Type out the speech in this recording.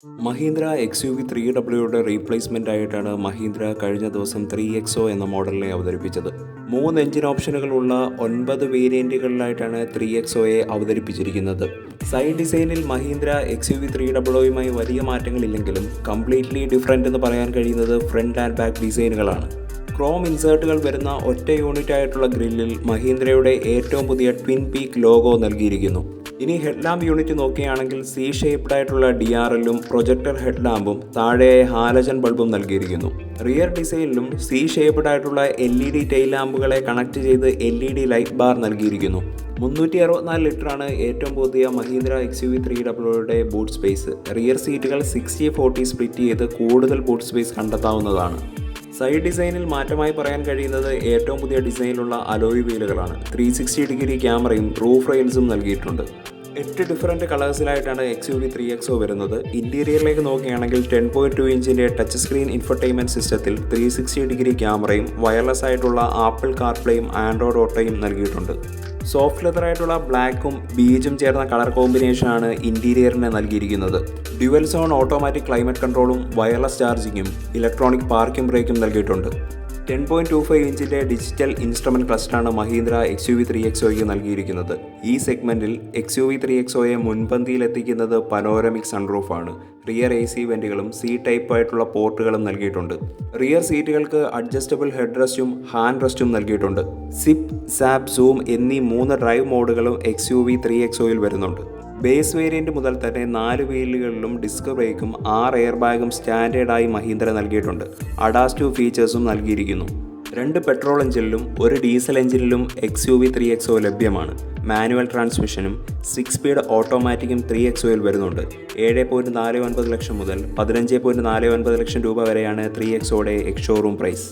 Mahindra XUV 3W replacement ആയിട്ടാണ് മഹീന്ദ്ര കഴിഞ്ഞ ദിവസം 3XO എന്ന മോഡലിനെ അവതരിപ്പിച്ചത്. 3 എഞ്ചിൻ ഓപ്ഷനുകളുള്ള 9 വേരിയൻറ്റുകളിലായിട്ടാണ് 3XOയെ അവതരിപ്പിച്ചിരിക്കുന്നത്. സൈഡ് ഡിസൈനിൽ മഹീന്ദ്ര XUV 3Wയുമായി വലിയ മാറ്റങ്ങളില്ലെങ്കിലും കംപ്ലീറ്റ്ലി ഡിഫറൻ്റ് എന്ന് പറയാൻ കഴിയുന്നത് ഫ്രണ്ട് ആൻഡ് ബാക്ക് ഡിസൈനുകളാണ്. ക്രോം ഇൻസേർട്ടുകൾ വരുന്ന ഒറ്റ യൂണിറ്റ് ആയിട്ടുള്ള ഗ്രില്ലിൽ മഹീന്ദ്രയുടെ ഏറ്റവും പുതിയ ട്വിൻ പീക്ക് ലോഗോ നൽകിയിരിക്കുന്നു. ഇനി ഹെഡ്ലാമ്പ് യൂണിറ്റ് നോക്കുകയാണെങ്കിൽ സി ഷേപ്ഡ് ആയിട്ടുള്ള DRLഉം പ്രൊജക്ടർ ഹെഡ്ലാമ്പും താഴെയായി ഹാലജൻ ബൾബും നൽകിയിരിക്കുന്നു. റിയർ ഡിസൈനിലും സി ഷേപ്ഡ് ആയിട്ടുള്ള LED ടെയിൽ ലാമ്പുകളെ കണക്ട് ചെയ്ത് LED ലൈറ്റ് ബാർ നൽകിയിരിക്കുന്നു. 364 ലിറ്ററാണ് ഏറ്റവും പുതിയ മഹീന്ദ്ര XUV 3Wയുടെ ബൂട്ട് സ്പേസ്. റിയർ സീറ്റുകൾ 60-40 സ്പ്ലിറ്റ് ചെയ്ത് കൂടുതൽ ബൂട്ട് സ്പേസ് കണ്ടെത്താവുന്നതാണ്. സൈഡ് ഡിസൈനിൽ മാറ്റമായി പറയാൻ കഴിയുന്നത് ഏറ്റവും പുതിയ ഡിസൈനിലുള്ള അലോയ് വീലുകളാണ്. 360 ഡിഗ്രി ക്യാമറയും റൂഫ് റെയിൽസും നൽകിയിട്ടുണ്ട്. 8 ഡിഫറൻറ്റ് കളേഴ്സിലായിട്ടാണ് XUV 3XO വരുന്നത്. ഇൻറ്റീരിയറിലേക്ക് നോക്കുകയാണെങ്കിൽ 10.2 ഇഞ്ചിൻ്റെ ടച്ച് സ്ക്രീൻ ഇൻഫർടൈൻമെൻറ്റ് സിസ്റ്റത്തിൽ 360 ഡിഗ്രി ക്യാമറയും വയർലെസ് ആയിട്ടുള്ള ആപ്പിൾ കാർപ്ലേയും ആൻഡ്രോയിഡ് ഓട്ടോയും നൽകിയിട്ടുണ്ട്. സോഫ്റ്റ് ലെതറായിട്ടുള്ള ബ്ലാക്കും ബീജും ചേർന്ന കളർ കോമ്പിനേഷനാണ് ഇൻറ്റീരിയറിന് നൽകിയിരിക്കുന്നത്. ഡ്യുവൽ സോൺ ഓട്ടോമാറ്റിക് ക്ലൈമറ്റ് കൺട്രോളും വയർലെസ് ചാർജിങ്ങും ഇലക്ട്രോണിക് പാർക്കിംഗ് ബ്രേക്കും നൽകിയിട്ടുണ്ട്. 10.25 ഇഞ്ചിൻ്റെ ഡിജിറ്റൽ ഇൻസ്ട്രുമെൻറ്റ് ക്ലസ്റ്ററാണ് മഹീന്ദ്ര XUV 3XOയ്ക്ക് നൽകിയിരിക്കുന്നത്. ഈ സെഗ്മെൻറ്റിൽ XUV 3XOയെ മുൻപന്തിയിലെത്തിക്കുന്നത് പനോരമിക് സൺറൂഫാണ്. റിയർ AC വെൻറ്റുകളും C ടൈപ്പ് ആയിട്ടുള്ള പോർട്ടുകളും നൽകിയിട്ടുണ്ട്. റിയർ സീറ്റുകൾക്ക് അഡ്ജസ്റ്റബിൾ ഹെഡ് റെസ്റ്റും ഹാൻഡ് റെസ്റ്റും നൽകിയിട്ടുണ്ട്. സിപ്പ്, സാപ്പ്, സൂം എന്നീ 3 ഡ്രൈവ് മോഡുകളും XUV 3XOയിൽ വരുന്നുണ്ട്. ബേസ് വേരിയൻറ്റ് മുതൽ തന്നെ 4 വീലുകളിലും ഡിസ്ക് ബ്രേക്കും 6 എയർ ബാഗും സ്റ്റാൻഡേർഡായി മഹീന്ദ്ര നൽകിയിട്ടുണ്ട്. അഡാസ്റ്റീവ് ഫീച്ചേഴ്സും നൽകിയിരിക്കുന്നു. 2 പെട്രോൾ എഞ്ചിനിലും 1 ഡീസൽ എഞ്ചിനിലും XUV 3XO ലഭ്യമാണ്. മാനുവൽ ട്രാൻസ്മിഷനും 6 സ്പീഡ് ഓട്ടോമാറ്റിക്കും 3XOയിൽ വരുന്നുണ്ട്. 7.49 ലക്ഷം മുതൽ 15.49 ലക്ഷം രൂപ വരെയാണ് 3XOയുടെ എക്സ് ഷോറൂം പ്രൈസ്.